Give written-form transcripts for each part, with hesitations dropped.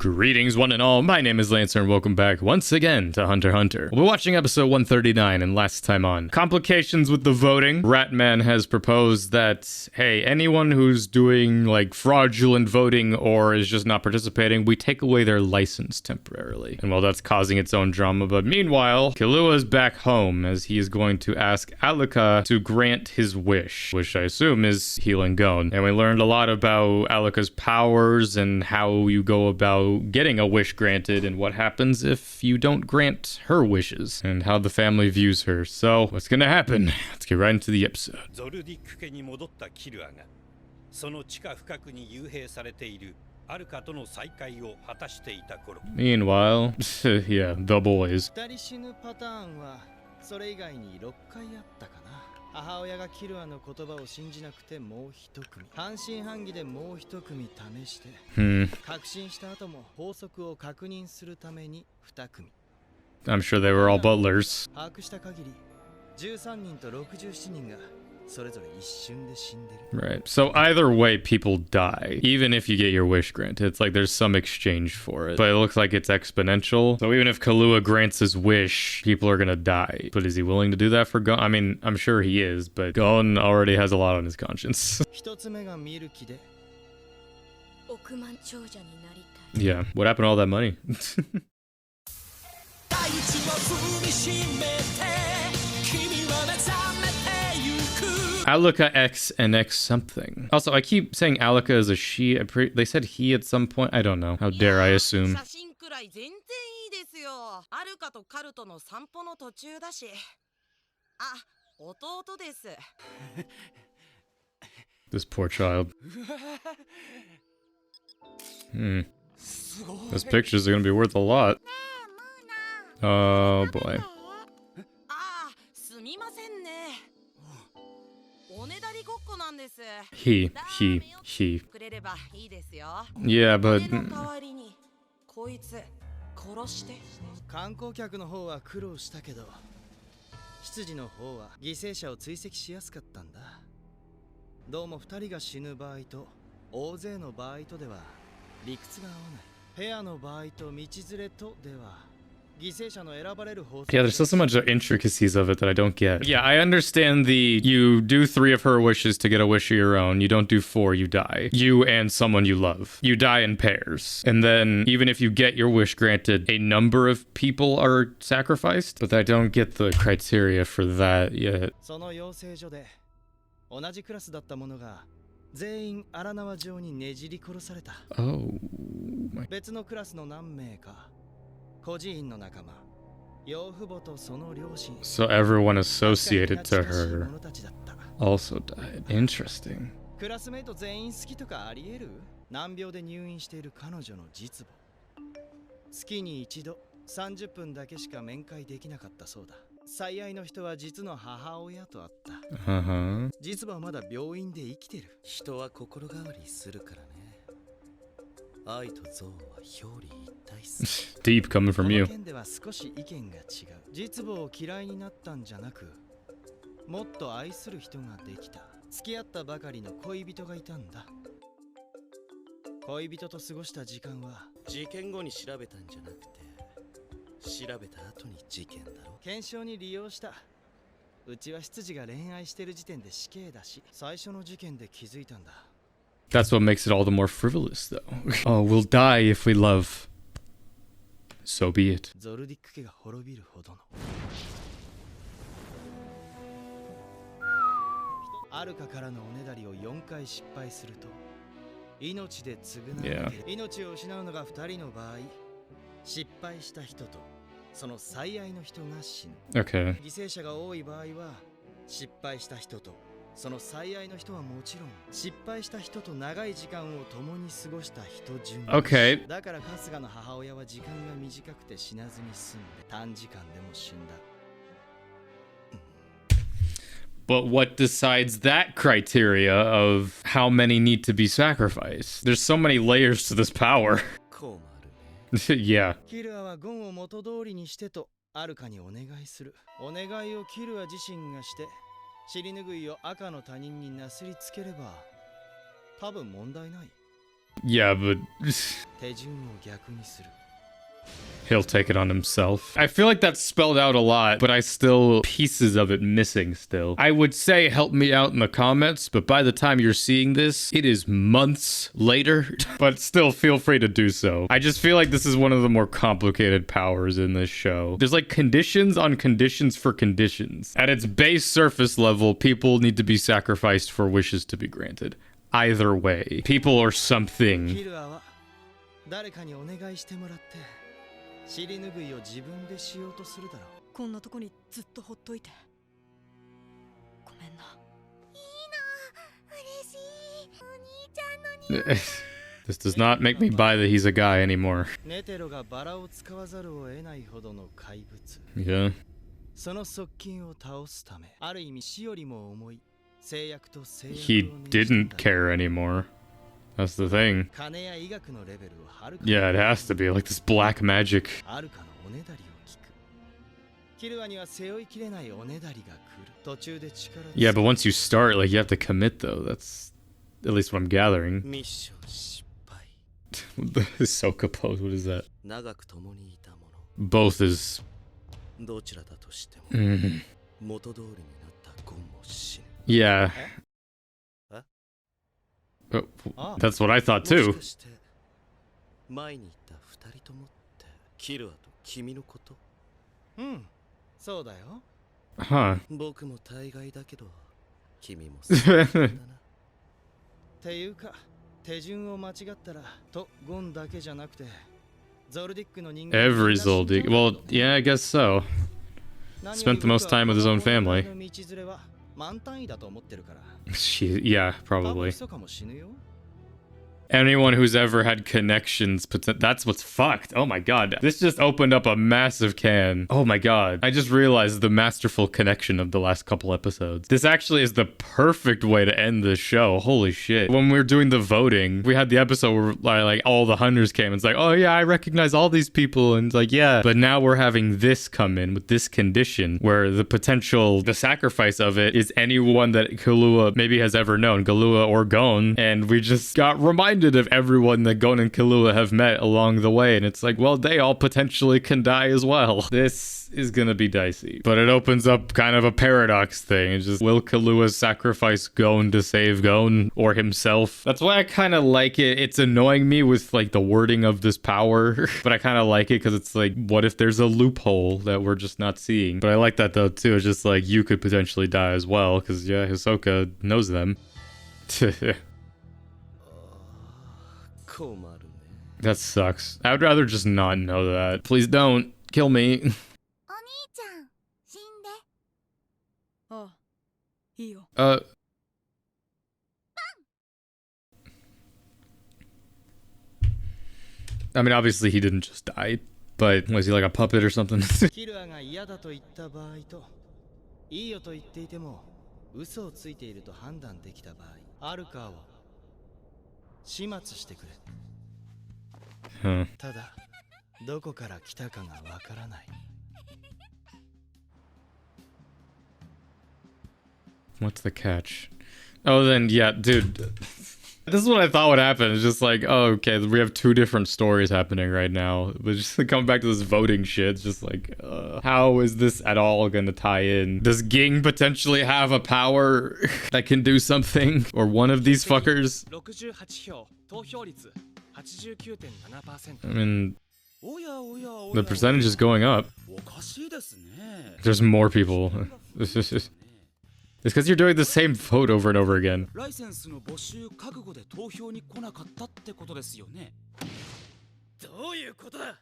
Greetings, one and all. My name is Lancer, and welcome back once again to Hunter x Hunter. We're watching episode 139, and last time on complications with the voting. Ratman has proposed that, hey, anyone who's doing like fraudulent voting or is just not participating, we take away their license temporarily. And well, that's causing its own drama. But meanwhile, Killua's back home as he is going to ask Alluka to grant his wish, which I assume is healing Gon. And we learned a lot about Alluka's powers and how you go about getting a wish granted and what happens if you don't grant her wishes and how the family views her. So what's gonna happen? Let's get right into the episode. Meanwhile, yeah, the boys. 母親がキルアの言葉を信じなくてもう一組半信半疑でもう一組試して確信した後も法則を確認するために二組 I'm sure they were all butlers. 把握した限り13人と67人がそれぞれ一瞬で死んでる Right. So either way, people die, even if you get your wish granted. It's like there's some exchange for it. But it looks like it's exponential. So even if Killua grants his wish, people are gonna die. But is he willing to do that for Gon? I mean, I'm sure he is, but Gon already has a lot on his conscience. 一つ目が見る気で Yeah. What happened to all that money? Alluka X and X something. Also, I keep saying Alluka is a she. They said he at some point. I don't know. How dare I assume? This poor child. Those pictures are gonna be worth a lot. Oh boy. He. Yeah, but 観光客の方は苦労したけど執事の方は犠牲者を追跡しやすかったんだどうも2人が死ぬ場合と大勢の場合とでは理屈が合わないペアの場合と道連れとでは Yeah, there's still so much intricacies of it that I don't get. Yeah, I understand you do 3 of her wishes to get a wish of your own. You don't do 4, you die. You and someone you love. You die in pairs. And then even if you get your wish granted, a number of people are sacrificed. But I don't get the criteria for that yet. その養成所で同じクラスだった者が全員荒縄状にねじり殺された。Oh my. 別のクラスの何名か So everyone associated to her also died. Interesting. クラスメイト全員好きとかあり得る難病で入院している彼女の実母月に一度30分だけしか面会できなかったそうだ最愛の人は実の母親と会った実母はまだ病院で生きてる人は心変わりするからね Deep coming from you. 実母を嫌いになったんじゃなくもっと愛する人ができた付き合ったばかりの恋人がいたんだ恋人と過ごした時間は事件後に調べたんじゃなくて調べた後に事件だろ検証に利用したうちは執事が恋愛してる時点で死刑だし最初の事件で気づいたんだ That's what makes it all the more frivolous, though. Oh, we'll die if we love. So be it. ゾルディック家が滅びるほどのアルカからのおねだりを4回失敗すると命で償う、命を失うのが2人の場合失敗した人とその最愛の人が死ぬ、犠牲者が多い場合は失敗した人とその最愛の人はもちろん失敗した人と長い時間を共に過ごした人順にだから春日の母親は時間が短くて死なずに済んで短時間でも死んだ But what decides that criteria of how many need to be sacrificed? There's so many layers to this power. Yeah. キルアはゴンを元通りにしてとアルカにお願いするお願いをキルア自身がして尻拭いを赤の他人になすりつければ多分問題ない Yeah, but 手順を逆にする he'll take it on himself. I feel like that's spelled out a lot, but I still pieces of it missing still. I would say help me out in the comments, but by the time you're seeing this, it is months later. But still feel free to do so. I just feel like this is one of the more complicated powers in this show. There's like conditions on conditions for conditions. At its base surface level, people need to be sacrificed for wishes to be granted. Either way, people or something. キルアは誰かにお願いしてもらって尻拭いを自分でしようとするだろうこんなとこにずっとほっといてごめんな。嬉しい。お兄ちゃんのに This does not make me buy that he's a guy anymore. ネテロがバラを使わざるを得ないほどの怪物 Yeah. その側近を倒すためある意味死よりも重い制約と制約を He didn't care anymore. That's the thing. 金や医学のレベルをはるか Yeah, it has to be like this black magic. あるかのおねだりを聞くキルアには背負いきれないおねだりが来る途中で力 Yeah, but once you start, like, you have to commit, though. That's at least what I'm gathering. ミッション失敗 The Ahsoka pose, what is that? 長く共にいたも Both is... のどちらだとしても Mm. 元通りになったゴンも死ぬ Yeah. Huh? Oh, Ah. that's what I thought, もし too. かして前に言った二人ともってキルアと君のことうんそうだよ Huh. 僕も大概だけど君もそうだなっていうか手順を間違ったらとゴンだけじゃなくてゾルディックの人間 Every Zoldyck. Well, yeah, I guess so. Spent the most time with his own family. 道連れは満単位だと思ってるから Yeah, 多分 probably. 密かも死ぬよ Anyone who's ever had connections, that's what's fucked. Oh my god. This just opened up a massive can. Oh my god. I just realized the masterful connection of the last couple episodes. This actually is the perfect way to end this show. Holy shit. When we were doing the voting, we had the episode where like all the hunters came. It's like, oh yeah, I recognize all these people. And it's like, yeah. But now we're having this come in with this condition where the sacrifice of it is anyone that Killua maybe has ever known, Killua or Gon. And we just got reminded of everyone that Gon and Killua have met along the way, and it's like, well, they all potentially can die as well. This is gonna be dicey. But it opens up kind of a paradox thing. It's just, will Killua sacrifice Gon to save Gon or himself? That's why I kind of like it. It's annoying me with like the wording of this power, but I kind of like it because it's like, what if there's a loophole that we're just not seeing? But I like that though too. It's just like, you could potentially die as well, because yeah, Hisoka knows them. That sucks. I would rather just not know that. Please don't kill me. お兄ちゃん死んでああいいよ。 I mean, obviously he didn't just die, but was he like a puppet or something? キルアが嫌だと言った場合といいよと言っていても嘘をついていると判断できた場合アルカを始末してくれ Huh. ただどこから来たかがわからない What's the catch? Oh, then, yeah, dude. This is what I thought would happen. It's just like, oh, okay, we have two different stories happening right now. But just to come back to this voting shit, it's just like, how is this at all gonna tie in? Does Ging potentially have a power that can do something? Or one of these fuckers? 68票投票率 89.7% I mean, おやおやお the や percentage is going up. おかしいですね There's more people. It's because you're doing the same vote over and over again. ライセンスの募集覚悟で投票に来なかったってことですよねどういうことだ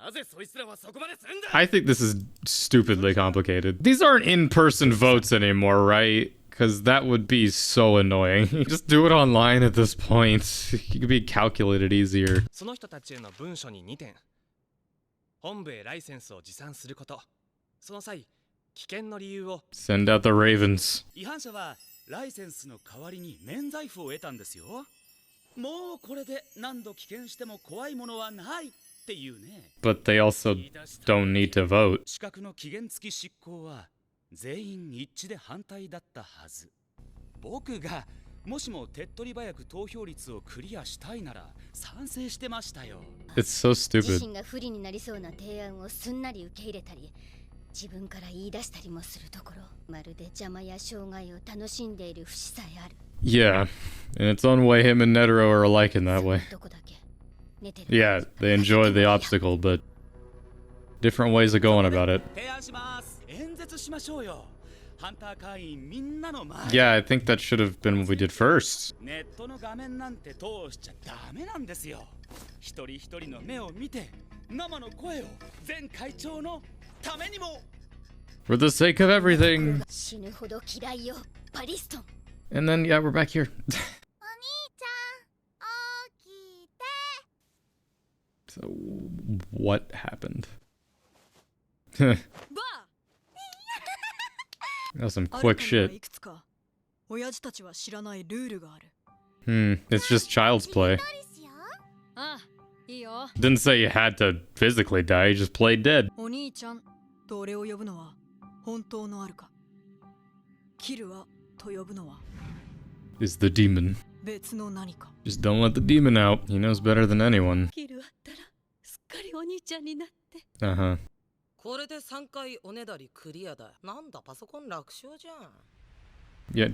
なぜそいつらはそこまでするんだ I think this is stupidly complicated. These aren't in-person votes anymore, right? Because that would be so annoying. Just do it online at this point. It could be calculated easier. その人たちへの文書に2点本部へライセンスを持参することその際危険の理由を Send out the ravens. 違反者はライセンスの代わりに免罪符を得たんですよもうこれで何度危険しても怖いものはないっていうね But they also don't need to vote. 資格の期限付き執行は全員一致で反対だったはず僕がもしも手っ取り早く投票率をクリアしたいなら賛成してましたよ。 It's so 自 stupid. 身が不利になりそうな提案をすんなり受け入れたり、自分から言い出したりもするところ、まるで邪魔や障害を楽しんでいる節さえある。Yeah. And it's on way him and Netero are alike in that way. どこだけ寝てる。 Yeah, they enjoy the obstacle, but different ways of going about it. 提案します。演説しましょうよ。ハンター会員みんなの前。 Yeah, I think that should have been what we did first. ネットの画面なんて通しちゃダメなんですよ。一人一人の目を見て、生の声を前会長のためにも。 For the sake of everything. 死ぬほど嫌いよ、パリストン。 And then, yeah, we're back here. お兄ちゃん起きて So, what happened? バ That was some ー quick アルカには shit. いくつか親父たちは知らないルールがある。 It's just child's play. どりしよああ、いいよ。 Didn't say you had to physically die, you just played dead. お兄ちゃんと俺を呼ぶのは本当のアルカ。キルアと呼ぶのは Is the demon. 別の何か。 Just don't let the demon out. He knows better than anyone. キルアったらすっかりお兄ちゃんになって。 Uh-huh. これで3回おねだりクリアだ。なんだパソコン楽勝じゃん。 Yeah.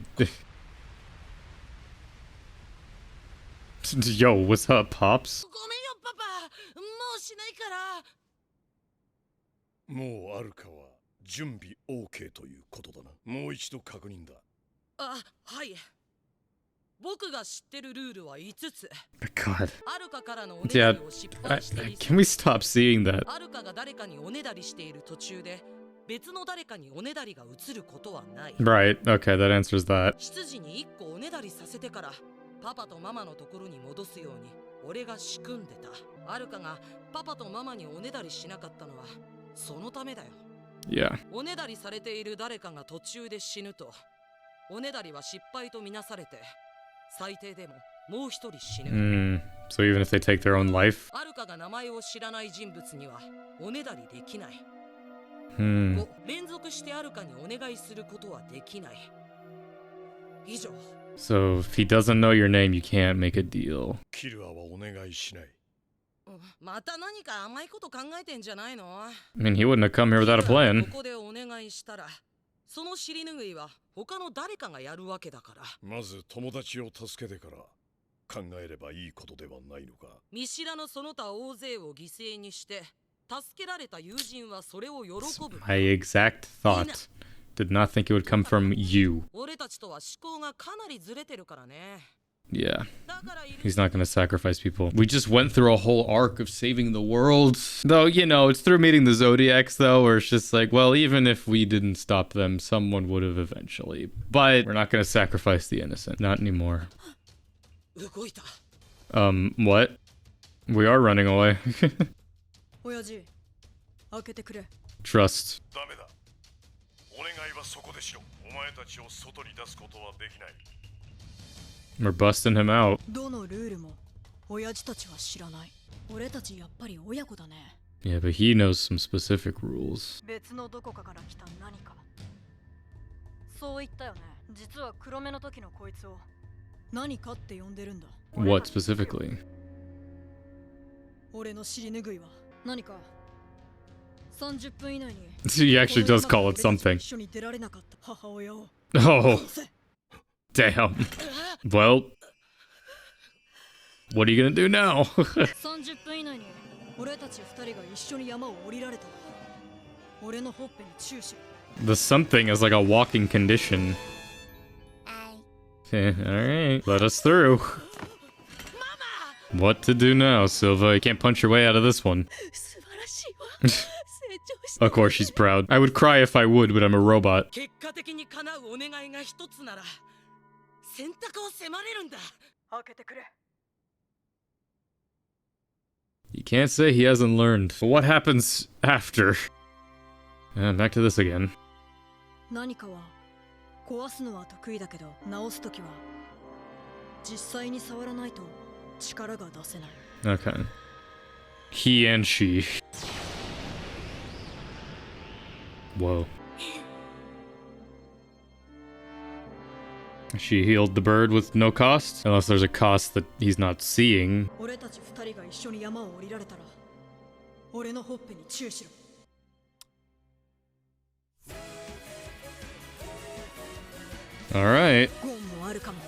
Yo, what's up, Pops? ごめんよパパ、もうしないから。もうアルカは準備 OK ということだな。もう一度確認だ。あ、はい。僕が知ってるルールは5つ。 God. アルカからのおねだ Yeah, りを失敗したり、 can we stop seeing that? アルカが誰かにおねだりしている途中で別の誰かにおねだりが移ることはない。 Right, okay, that answers that. 執事に1個おねだりさせてからパパとママのところに戻すように俺が仕組んでた。アルカがパパとママにおねだりしなかったのはそのためだよ。 Yeah. おねだりされている誰かが途中で死ぬとおねだりは失敗とみなされて最低でももう一人死ぬ。 So even if they take their own life? アルカが名前を知らない人物にはおねだりできない。 Hmm. 連続してアルカにお願いすることはできない。以上。 So if he doesn't know your name, you can't make a deal. キルアはお願いしない。また何か甘いこと考えてんじゃないの？ I mean, he wouldn't have come here without a こ plan. こでお願いしたらその尻拭いは他の誰かがやるわけだから。まず友達を助けてから考えればいいことではないのか。見知らぬその他大勢を犠牲にして助けられた友人はそれを喜ぶ。 My exact thought. Did not think it would come from you. 俺たちとは思考がかなりずれてるからね。 Yeah. だからいる He's not gonna sacrifice people. We just went through a whole arc of saving the world. Though, you know, it's through meeting the Zodiacs, though, where it's just like, well, even if we didn't stop them, someone would have eventually. But we're not gonna sacrifice the innocent. Not anymore. 動いた。 What? We are running away. 親父、開けてくれ。 Trust. ダメだ。お願いはそこでしろ。お前たちを外に出すことはできない。 We're busting him out. どのルールも親父たちは知らない。俺たちやっぱり親子だね。 Yeah, but he knows some specific rules. 別のどこかから来た何か。そう言ったよね。実は黒目の時のこいつを何かって呼んでるんだ。 What specifically? 俺の尻拭いは何か30分以内に He actually does call it something. 一緒に出られなかった母親を Oh, damn. Well, what are you gonna do now? 30分以内に俺たち2人が一緒に山を降りられた。俺のほっぺに注視。 The something is like a walking condition. はい。 Alright, let us through. What to do now, Silva? You can't punch your way out of this one. 素晴らしいわ。成長し Of course she's proud. I would cry if I would, but I'm a robot. 結果的に叶うお願いが一つなら選択を迫れるんだ。開けてくれ。 You can't say he hasn't learned. But what happens after? Back to this again. 何かは壊すのは得意だけど直すときは実際に触らないと力が出せない。 Okay. He and she. Whoa. She healed the bird with no cost, unless there's a cost that he's not seeing. 俺たち二人が一緒に山を降りられたら俺のほっぺにチューしろ Alright. ゴンもあるかも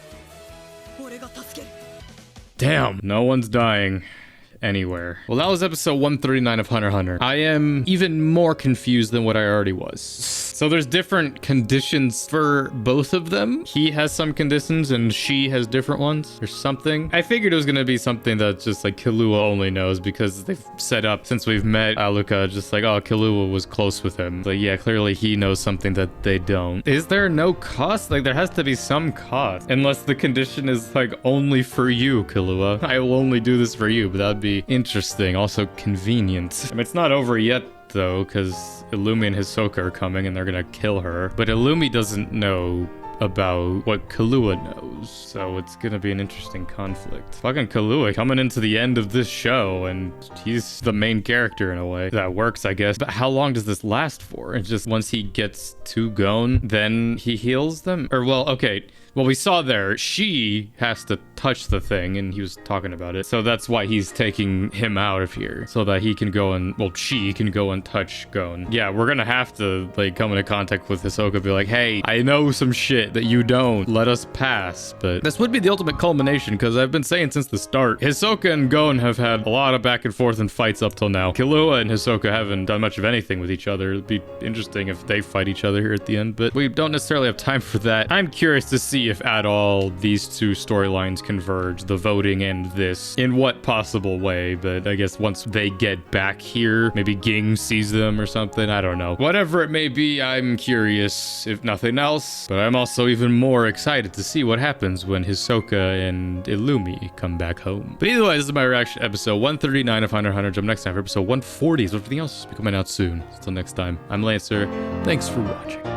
俺が助ける Damn, no one's dying anywhere. Well, that was episode 139 of Hunter x Hunter. I am even more confused than what I already was. So there's different conditions for both of them. He has some conditions and she has different ones or something. I figured it was going to be something that just like Killua only knows because they've set up since we've met Alluka just like, oh, Killua was close with him. But yeah, clearly he knows something that they don't. Is there no cost? Like there has to be some cost. Unless the condition is like only for you, Killua. I will only do this for you, but that'd be interesting. Also convenient. I mean, it's not over yet though, because Illumi and Hisoka are coming and they're gonna kill her. But Illumi doesn't know about what Killua knows, so it's gonna be an interesting conflict. Fucking Killua coming into the end of this show, and he's the main character in a way. That works, I guess. But how long does this last for? It's just once he gets to Gon, then he heals them? Or, well, okay. Well, we saw there, she has to touch the thing, and he was talking about it. So that's why he's taking him out of here, so that he can go and, well, she can go and touch Gon. Yeah, we're gonna have to, like, come into contact with Hisoka, be like, hey, I know some shit that you don't. Let us pass. But this would be the ultimate culmination, because I've been saying since the start, Hisoka and Gon have had a lot of back and forth and fights up till now. Killua and Hisoka haven't done much of anything with each other. It'd be interesting if they fight each other here at the end, but we don't necessarily have time for that. I'm curious to see if at all these two storylines converge, the voting and this, in what possible way. But I guess once they get back here, maybe Ging sees them or something, I don't know. Whatever it may be, I'm curious if nothing else, but I'm also even more excited to see what happens when Hisoka and Illumi come back home. But either way, this is my reaction to episode 139 of Hunter x Hunter. Jump next time for episode 140, so everything else will be coming out soon. Until next time, I'm Lancer. Thanks for watching.